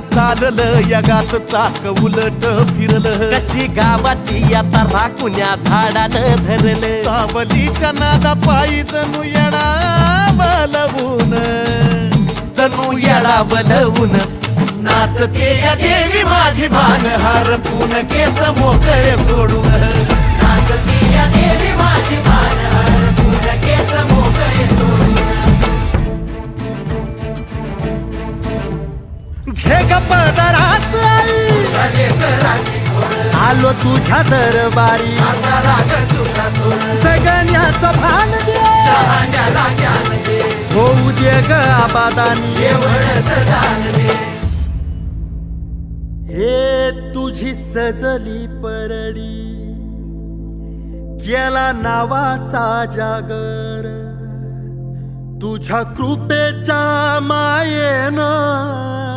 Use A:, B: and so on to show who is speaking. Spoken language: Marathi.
A: चाललं यगात चाक उलट फिरलं
B: कशी गावाची आता राकुण्या झाडानं धरलं
A: सावलीच्या नादा पायी जणू येडा बलवून
B: जणू येडा बलवून
A: नाचते या देवी माझी भान हरपून केस मोकळे सोडून
B: नाचती या देवी माझी भान हरपून केस मोकळे सोडून
A: घे पदरात आई आलो तुझ्या दरबारी
B: आता राग तुझा सोड
A: जगण्याचं भान दे
B: शहाण्याला ज्ञान दे
A: होऊ दे ग आबादानी
B: एवढंच दान दे
A: हे तुझी सजली परडी केला नावाचा जागर तुझ्या कृपेच्या मायेनं